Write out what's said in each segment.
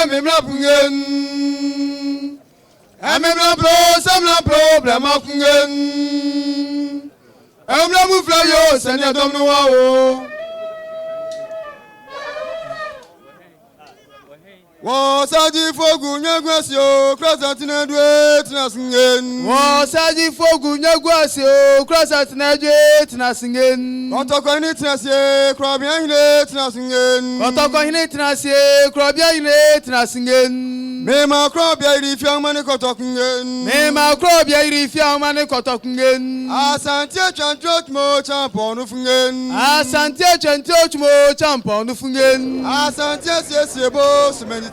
memla pungen. Memla pro, samla problem akungen. Memla mu flavio, senya dom no wao. Wasaji fogu nyagwasio, krasa tinedwe tinasingen. Wasaji fogu nyagwasio, krasa tinedwe tinasingen. Otoko hini tinasye, krabia hine tinasingen. Otoko hini tinasye, krabia hine tinasingen. Mema krabia iri fiang mani kotokingen. Mema krabia iri fiang mani kotokingen. Asantie chantrot mo champonu fungen. Asantie chantrot mo champonu fungen. Asantie sebo semeni.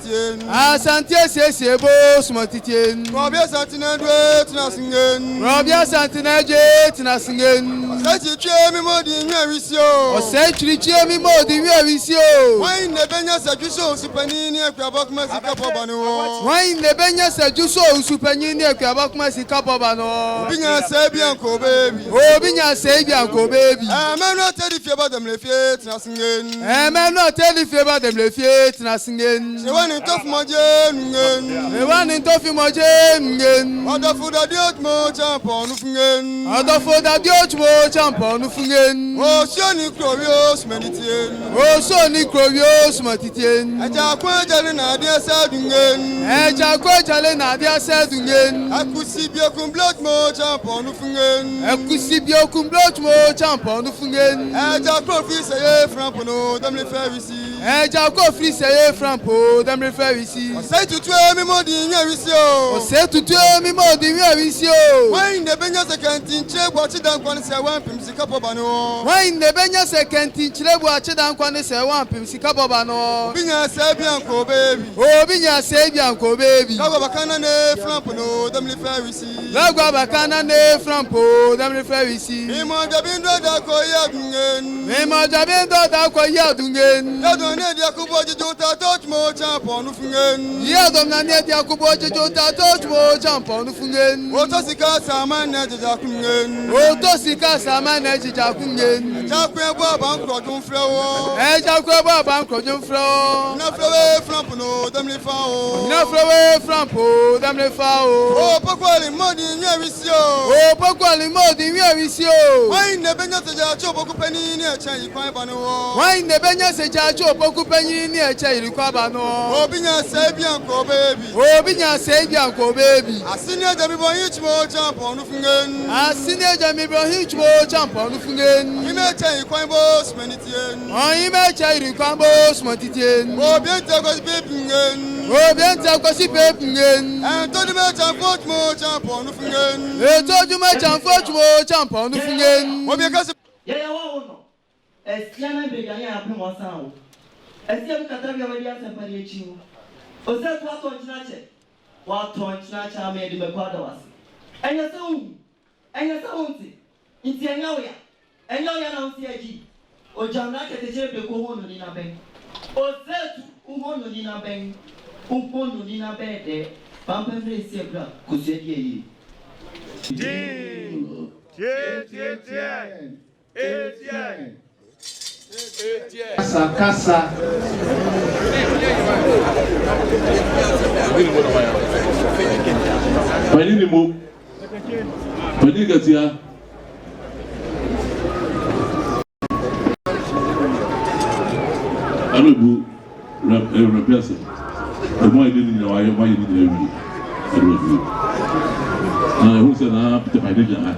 Asante sesiebo sumotitien. Robia santinadwe tinasingen. Robia santinadwe tinasingen. Osechi chie mi modi nyawisio. Osechi chie mi modi nyawisio. Wine nebenya sajuso usupanini ekwabakuma sikapobano. Wine nebenya sajuso usupanini ekwabakuma sikapobano. Obinya sebianko baby. Obinya sebianko baby. Ameno tedi fieba dem le fie tinasingen. Ameno tedi fieba dem le fie tinasingen. Wani tof moje ngen. Wani tof moje ngen. Odofu da diot mo champonu fungen. Odofu da diot mo champonu fungen. O shoni krovios menitien. O shoni krovios menitien. Eja kwa jale na dia sadungen. Eja kwa jale na dia sadungen. Akusi biokum blot mo champonu fungen. Akusi biokum blot mo champonu fungen. Eja kwa frise ye frampono dem le ferisi. Eja kwa frise ye frampo dem le ferisi. Osei tutu mi modi nyawisi o. Osei tutu mi modi nyawisi o. Wine de benya sekanti nche gwa chidan kwani se wampim sika boba no. Wine de benya sekanti nche gwa chidan kwani se wampim sika boba no. Binya se bianko baby. O binya se bianko baby. Lagwa bakana ne flampo no dem le ferisi. Lagwa bakana ne flampo dem le ferisi. Imo jabindo da ko yadungen. Imo jabindo da ko yadungen. Yadon ne dia kubo jijuta touch mo champonu fungen. Yadon ne dia kubo jijuta touch mo champonu fungen. Oto sika sama ne jija kungen. Oto sika sama ne jija kungen. Jakwe bo bankro dun flewo. Jakwe bo bankro dun flewo. Na flewe flampo no dem le fa o. Na flewe flampo dem le fa o. O pokwali modi nyawisi o. O pokwali modi nyawisi o. Wine ne benya seja chobo kupeni ni echa ikwan ba no. Wine ne benya seja chobo kupeni ni echa ikwan ba no. Obinya se bianko baby. Obinya se bianko baby. Asini eja mi bo hichmo champonu fungen. Asini eja mi bo hichmo champonu fungen. Ime echa ikwan bo smenitien. O ime echa ikwan bo smenitien. Obiente ko baby ngen. Obiente ko si baby ngen. Antoni me champot mo champonu fungen. Etoju me champot mo champonu fungen. Obieka se ya wa no. Esiana be ya ya pe mo san o. Esia mi katra bi awadi asempari echi o. Ose to ato nchinache. Wa to nchinache ame de me kwada wase. Enya se hu. Enya se hunti. Nti enya wo ya. Enya wo ya na hunti aji. O jamna keteje be ko hono ni na ben. Ose tu hono ni na ben. Umpono ni na ben de. Pampe fresi ebra kusedi yi. Kasa Panini mo Panini gatia Alobu replace the more I didn't know why you need to who said I put my division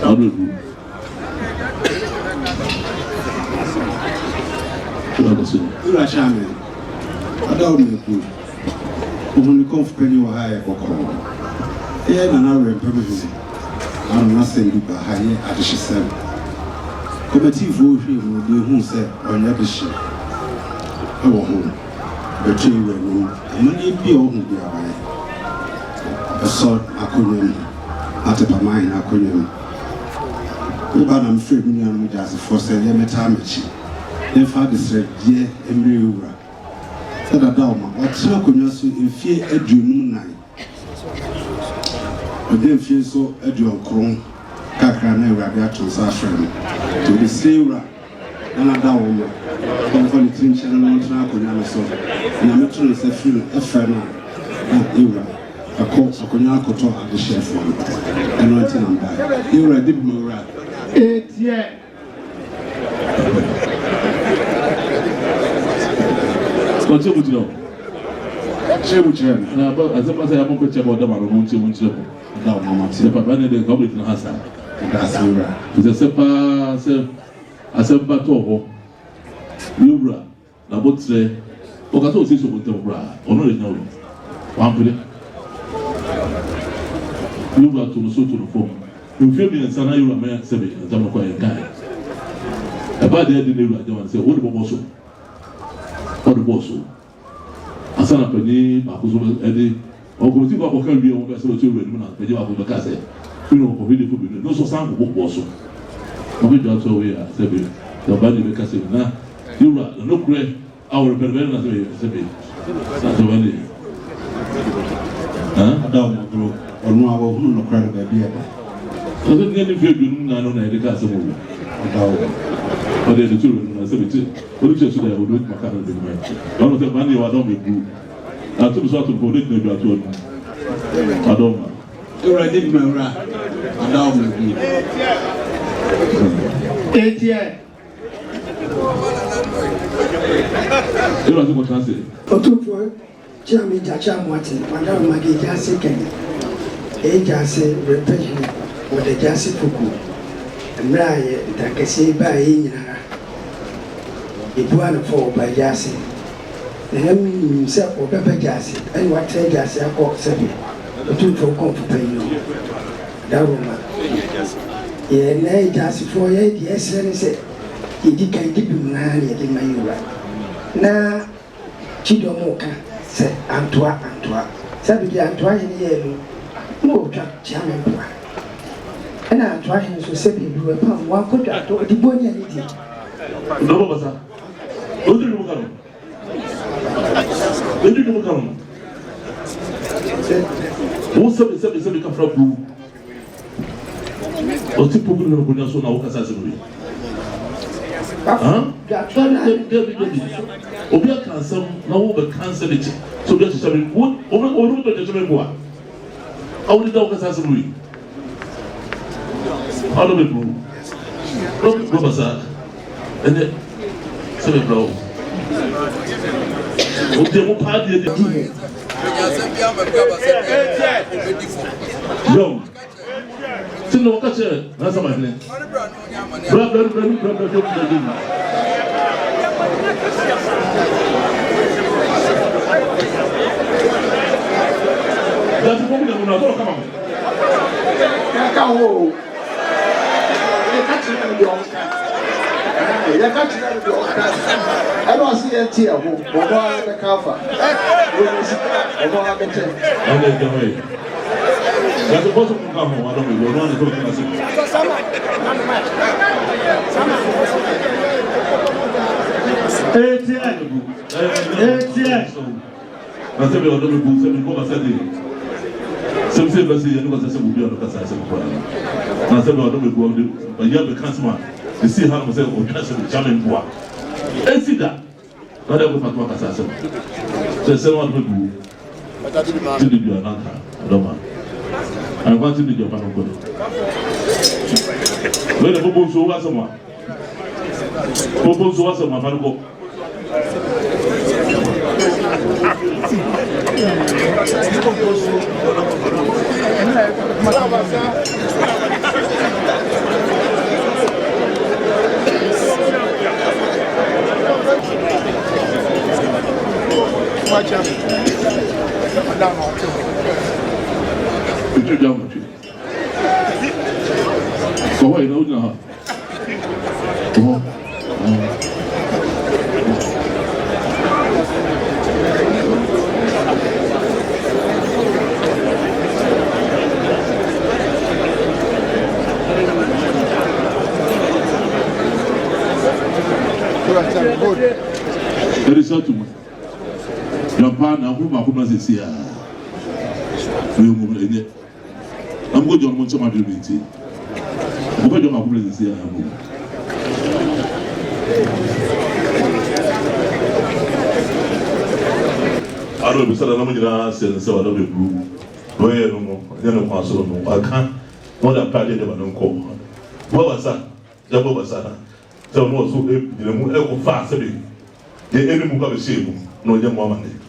Alobu Urashame Adao meku Ohuni konfukeni wa haya kokoro Eye na na rempemezi Anu na sendi ba haye adishisem Kometifu ohwe mu de hu se onya bishi Ewo hu Betre iwe mu Amani bi ohu bi awaye Eso akonyem Atepamai na akonyem Iba na mfre bi ni anu jasi force ye meta mechi Then father said, "Dear Emriura." Said Adama, "What's your connection in fear? Edwin Nine." But then fear so Edwin Kron, Kakran, Rabiato, Safran, to the Sira, and Adama, Confirm the team channel on track on Amazon. And I'm not sure it's a few Efrana. Ira. A court, a cognac or talk at the chef one. And not in I'm back. Ira did more right. 8 years. Continue with you. Chebuchen. As a matter of fact, about them, I don't want to. No, Mama, The papa ne de government na hasa. that's Ira. Ze sepa se asempa to ho. Yura na botre. O ka to si so botre bra. Ono le nyawo. Wan pele. Yura to so to the form. You feel me sana yura me sebe ntam ko en kai. E ba de de yura de wan se o de bobo so. O de bobo so. Asana pani ba ko so e de o ko ti ba ko kan bi o be se o ti ru ni na pe je ba ko be ka se. You know, for video for no so sang book also. We just so we are sebe. The body be ka se na. Yura no kure our pervert na sebe. Na so bani. Adam, bro. Or no, I will not cry by beer. So the any fear you na no na de ka se mo. But the children na sebe ti. O ti so da o do makara de me. Don't say bani wa don be good. Atu so atu ko de na do atu. Adoma. Ira did my right. Adam, 8 years. You know what I say? Otufo Chami Jacha Martin, Madame Maggie Jassy Kenny, A Jassy Repetition, or the Jassy Fuku, and Raya, Takasi by Inara. It won for by Jassy. The him himself or Pepper Jassy, and what say Jassy I call Sebi, Otufo come for pay. That woman. Yeah, nay Jassy for 8 years, and said, he did keep him 9 years in my Yura. Na Chidomoka said, Antoine, Sabi Antoine in the air, no trap, Chairman. And Antoine so said, you were upon 1 contract or the bonny and it. No, Basa. What do you come? Where do you come? Who said, come from Blue? Or two people in the Buddha now, assassinate. Obia cancel na wo be cancel it so be to me wo do to me boa awu da wo kasa so wi all be bro no basa and then say bro o de mo pa de yo tin no ka che na sama ne bra that's the problem we not come on. Can't go. You can't see the Oscar. You can't see the Oscar. I don't see a tear. Over the cover. Over the tent. And then go away. That's the person who come home. I don't know. One is talking to us. I said, we are doing books and we go and some say, but you know, as I will be on the Casa. I said, we are doing but you have the customer. You see how I say, oh, cancel the German boy. And see that. Not ever for what Casa. So, someone will do. To do your answer. I don't mind. I want to do your man of God. When the Bobo show us someone. Bobo show us someone, man of God. You down with you. So why you know? Very short to me. Japan, I'm going to say, I'm going to go to my community. I'm going to go to my community. I don't be said I'm going to say so I don't be blue. Where no more, no console no. I can't. More than party never don't call. What was that? Double was that. So no so the fast the enemy go be shame no dem woman.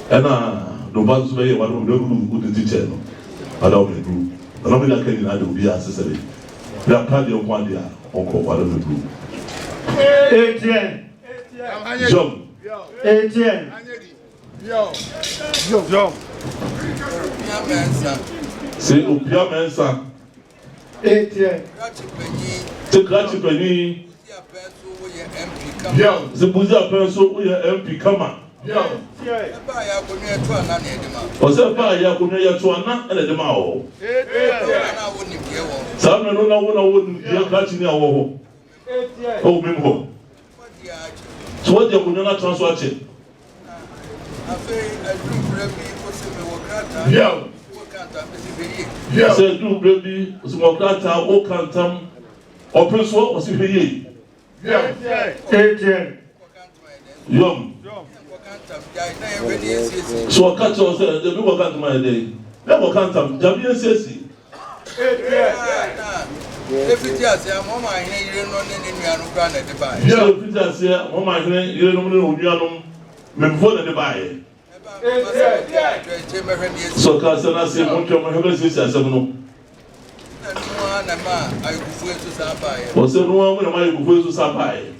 And no bad so be one no good teacher no. I don't be blue. I don't be like any other be accessory. That party on one day on I don't be blue. Jump. Yo. C'est au pire mensa. C'est gratuit penny. C'est posé à personne où il y a un MP Kama. On sait pas, il y a combien il y a toi, elle est de Mao. Ça ne nous n'a pas gratuit à Waho. Oh, même ho. Soit il y a combien de transfert. C'est double bi, c'est mon gata au cantam. On peut soit aussi payer. Yom. Soit 14 heures, de nous cantam à aider. Là, mon cantam, j'ai bien ceci. So can I say one to my husband says no. Was there no one when I go to Sapai?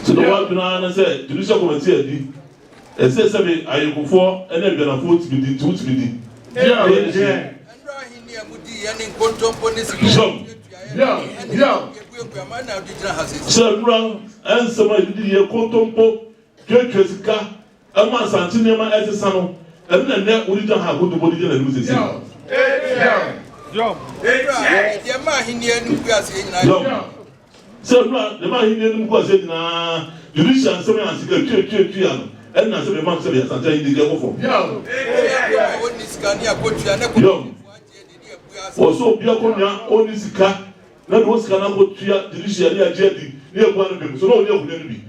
So the one Pinana said, Judicial Committee, and says, I go for and then gonna vote to be the 2 to be the. Several and somebody did a contompo, Jessica, a man Santinema as a son, and then that we don't have good body and lose it. So, the man he didn't was in judicial and some answer, and as a man said, I'm telling you, go for. Also, Biaconia, only Sika. That was can go to judiciary at Jetty, near one of them. So, no, you'll be.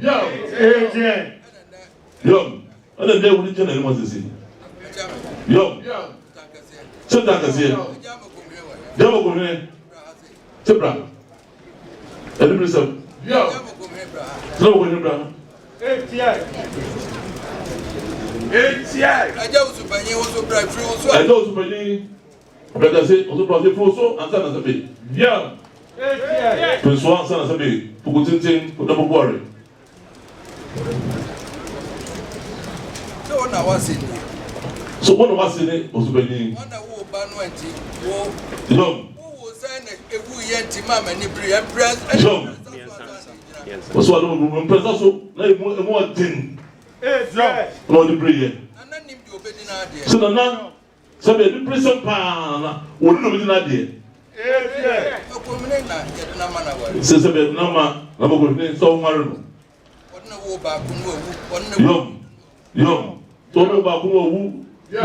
Young, and then they will return and want to see. Young, so that is here. Devil go here. Tibra. And the prison. Young, no one, brother. I don't believe. Brother say, also brother Froso, and son as a bit. Yeah. Prince One, son as a bit. Pukutin, put up a worry. So one of us in it was believing. Young. Was one of them, Presaso, like more thing. Lord the brilliant. So now. So the prison pan wouldn't know within a day. Says a bit number, so married. Young, told about who you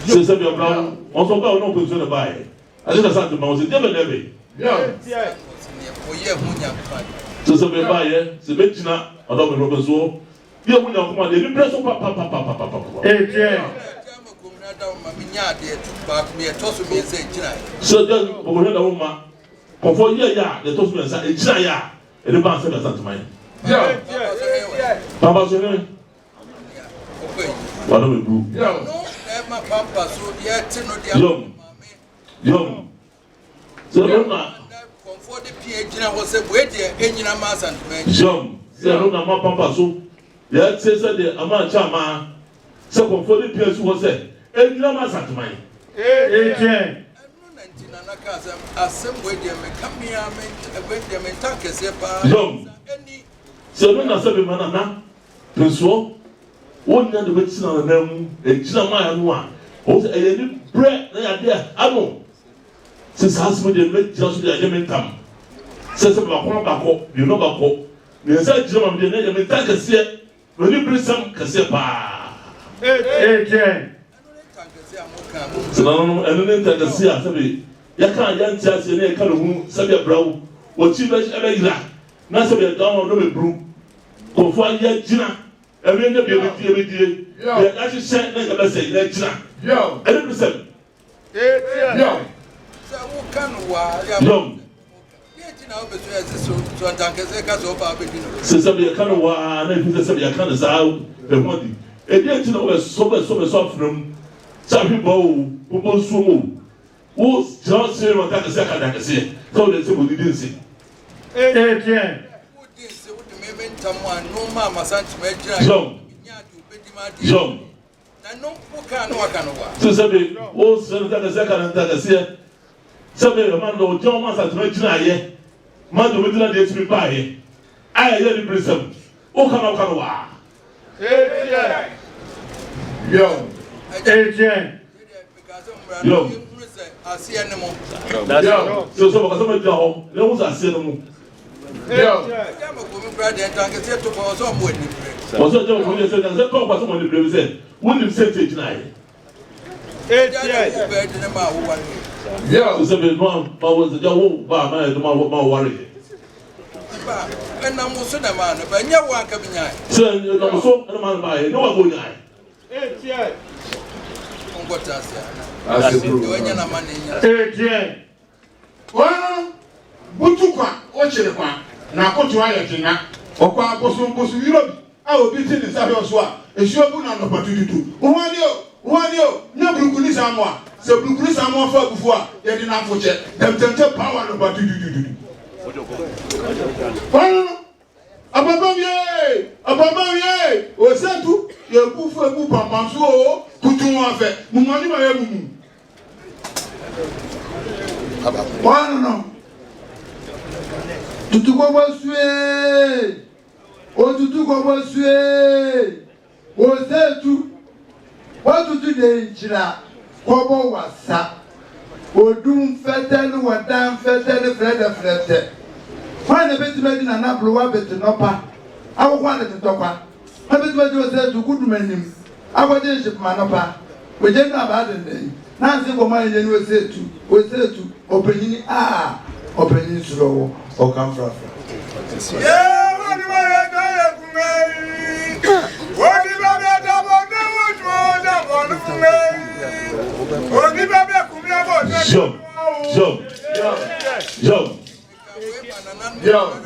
says a bit brown, also about no concern about it. I didn't have to mouse it, never. Says a bit by it, the Benchina, I don't know Robert so. You will not come on the press of Papa. So then, we heard a woman. Comfort ya, the toast was a giant, and the bounce of the mine. Papa, what do we do? Young. So, comfort the PA was a way there, any mass and men. Young, so Papa so. Yet says that the Amachama, so for the PS was said, and you must have to mind. So, no, I said, Manana, Pinso, one of the witches on them, a Jinamaya one, was a bread, they are there. I know. Since husband, they make just the Yemen come. Says about one back, you know, back. The said German, the name of Tankasia. When you bring some Casepa, so no, and then Tankasia, yaka yantia se ne ka no hu sabe brawo o chi be ira na sabe down no be bru ko fo ya gina ebe ne be die ya ka shi shen na ka be se na gina yo ene be se yo sɛ woka no wa ya yo na obeso ya so antankese ka so ba be dino se sabe ya kana wa na fi sabe ya kana za e hodi e die ti na o so from sabe bo bo so mo wo just say what that is ka da kese so they say we didn't see tiens wo din se wo de me bentam an no ma masanti me gira John nya du bedima di John na no wo ka no aka no wa so sabe wo so da kese ka da kese sabe man do John man sa tuma gira ye man do medina de tumi ba ye ai ye ni brisem o kana wa tiens yo tiens yo asia ne mo yo so ba so ho le wo asia no mo yo ya ma ko mi brother antankese to ko so mo ni o so je ko ni se na se ko pa so mo ni bre se wo ni se te gina ye tiens wo be de ma wo wa ni yo so sabe no ba wo se ja wo ba ma e ma worry ba na mo so na ma no ba nya wo aka bi nya se no so na ma ba ye no wa go nya tiens ngo tasia asebru yo nya na ma ne nya tiens wana butu kwa o chere kwa na akoto aye kenya okwa bosu yiro a obi ti ni sabe oso a esuo bu na no patututu uhani o nya burukuni samwa se burukuni samwa fa bufu a ye di na foche temtemte power no patututu wana ababamye o setu ye bufu ebu pampanso o kutu wa fe mumani ma ye mumu wana no tutu gbogbo sue o setu o tutu de njira gbogbo wasa odum fetelu wadan fetelu frede wana beti medi na nablu wa beti nopa akwụkwọ na tetokwa ha beti medi o setu kudumenim agwade nship ma nopa weje na ba adende na nsi gbo ma ye ni o setu openyini openyini suro o kan fra wani ma ye ga ye kumei wani ba be da bo na wo jo da bo nu kumei wani ba be kumei bo da John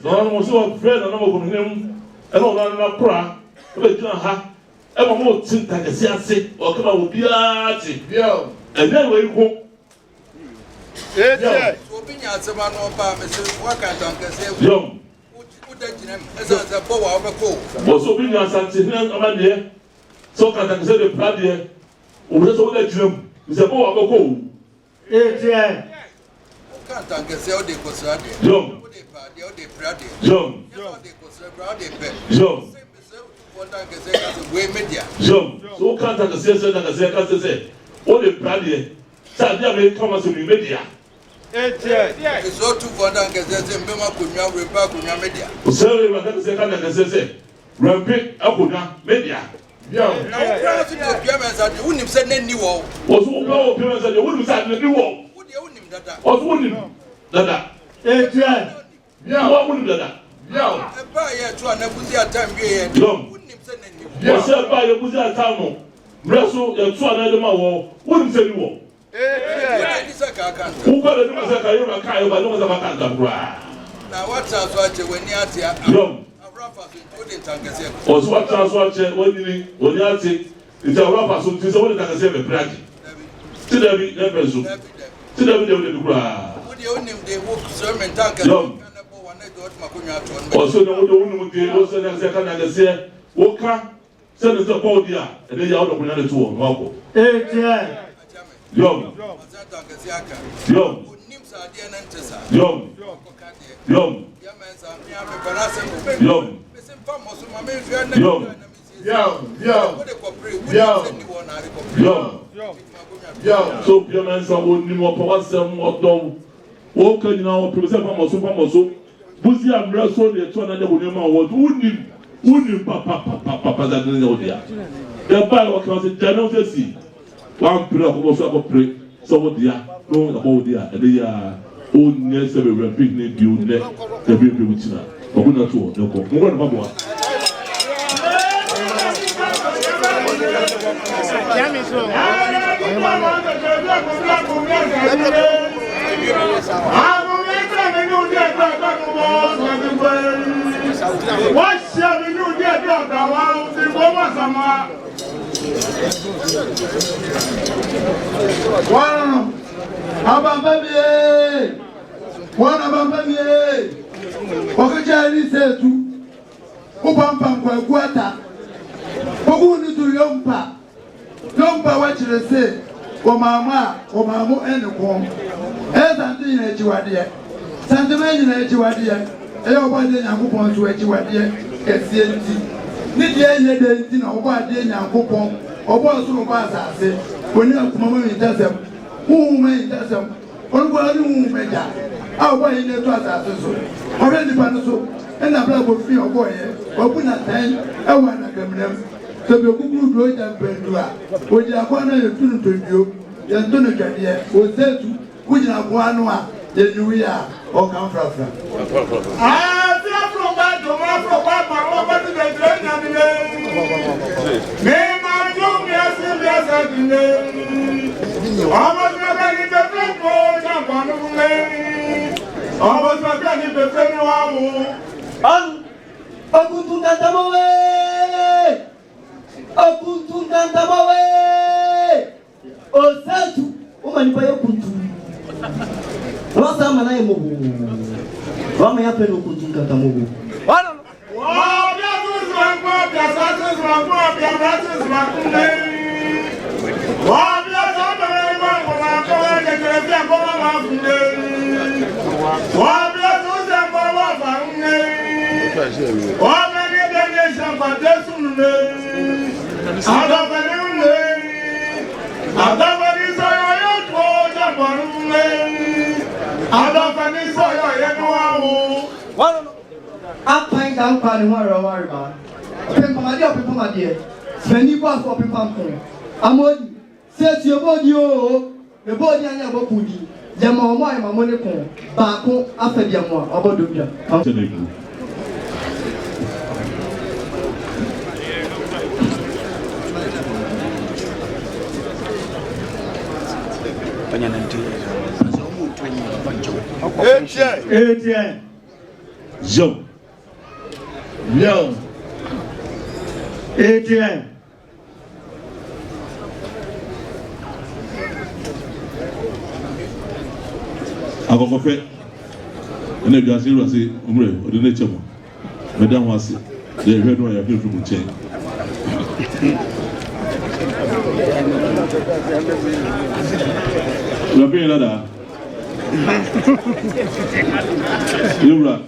no mo so friend no mo ko nim e no na kura e be tuna ha e mo tinta ke si ase o ka ba obi ati yo e na we ko obi nya asema no ba me se waka antankese John wo da gina esa za bo wa obeko bo so bi nya santi na aba de so ka ta ke se de pradie o be so da gina se bo wa obeko tiens antankese o de ko sra de John o de pa de o de prade John o de ko sra bra de pe John antankese ka se we media John so ka ta ke se na ka se o de pradie sa dia me kama so ni media tiens so tu antankese se mbema kunwa we pa kunwa media o se we ka se ka na ka se rampe akonya media yo na wo kra so de bia mensa de unim se na ni wo o so o pe mensa de wo ni sa de ni wo wo de unim dada o so ni dada tiens wo wo ni dada yo e ba ye to anabuzi atam wie ye unim se na ni o se ba ye buzi atamo mreso ye to ana de ma wo wo ni se ni wo tiens ni se ka kan wo ko de ni se ka yo ba ka yo ba no se ba ka bra na wata so ache wani atia yo Rafa so de antankese o so atra so ache woni ni oni ati ita Rafa so ti se woni antankese be bragi ti da bi na be so ti da bi de woni bra wo de unim de wo so mentanka kana bo wana de ot makunwa to o so no wo ni mu de o so na se ka na se wo ka se ne se ko dia e de ya o do kunya de to wo ko tiens yo antankese aka yo unim sa de na ntesa yo yo ya mensa mi ame barase mo yo mesim fa mo so ma me hwe na yo wo de ko pray wo de ni wo na re ko yo so pia mensa wo ni mo pa wasem odon wo ka nyina wo pese pa mo so buzi amra so ne to na de wo ni ma wo unim pa da ne wo dia ya ba wo ka se jana wo si one pray so about pray so what dia no about dia and they are all near several picnic you neck the people which na oguna to no ko mo na babo Yompa wachire se omama eneko ezante ina ejiwade santeme ina ejiwade e obade nyankopon so ejiwade kese nti ni die ye de nti na obade nyankopon obo so no ba asase oni akumama ntasem huuma ntasem onugwa ni huuma ja a obo ye ne to asase so obe ni pa no so ena bla go fi obo ye obu na tan e wa na kamram so be kuku do ja pendua o ji akwa na yetunu todio ye ntunu twade o setu kujina kwa no a ye nyuwi a o kan frafra from ba do ma from ba ba ti de nya ni me ma do mi asa ni ama na ni be fe ko ja kwa no me ama na ni be fe no wa wo an akutunga tamawe akuntunda mawe osatu umanipa yokuntu wasa mana yemobu wama yape no kutunga tamobu wa bia tu zwango bia satu zwango bia bratu zwango wa bia satu zwango na ko de krefia ko ma funde wa bia tu zwango wa fanne wa na ni de shamba desu ne Adafani soyo yotwo jabarune Adafani soyo yenuawo apan dan kwa ni waro ba opempamade sani kwa so opempamko amodi se ti obodi o e bodi anya bopudi jama omo ai mamone ko ba ko afabia mo obodo bia Etienne. Yo. Etienne. Akoko fe. Ene bi asiru asi umre odine chemo. Madam wasi. De hwe no ya hwe mu chen. You are being like Yura,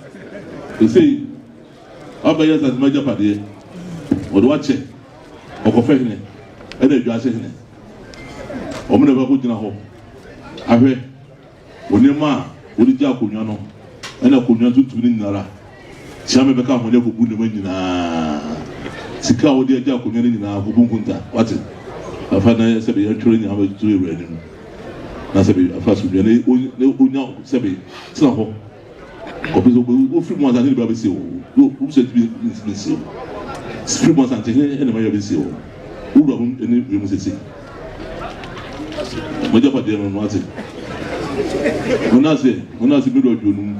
you see, Abba yes as major party, or watch it, or confession, and then you are saying it. Or never put in a home. I heard when your ma would it jack Kunyano, and a Kunyan to Nara. Shame become when you put the wind in a Sika would dear Jack Kunyan in a Bubunta. What's it? I find I said you're training how to do it. Na sabi afasu bi ne onya sabi tsena ho obizo o free mo azani ba be se o o se bi ni se o free mo azani ne ma ya be se o o ro mo ene we mo se se mo ja pa de no ati ona se bi do jonu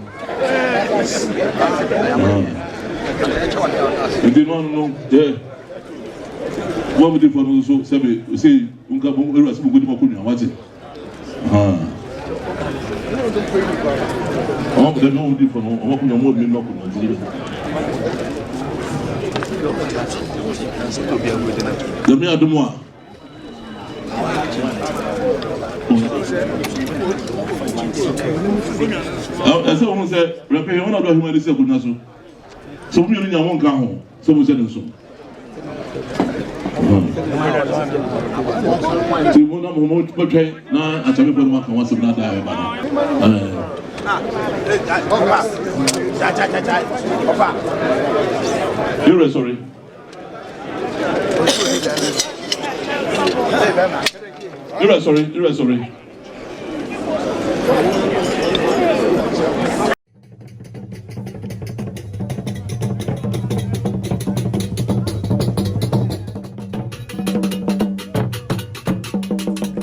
ndi no je wo mo de fo no so sabi se unka bo eru asibu godi makonu awati on peut non dire on va connaître moi même qu'on dire demain à 2 mois est-ce qu'on sait le pays on a doit humaniser pour naso so mi ni awon kan ho so mo se nso ti mo na mo twe na achabe ko ma kan wa se na da ba you're sorry You are sorry.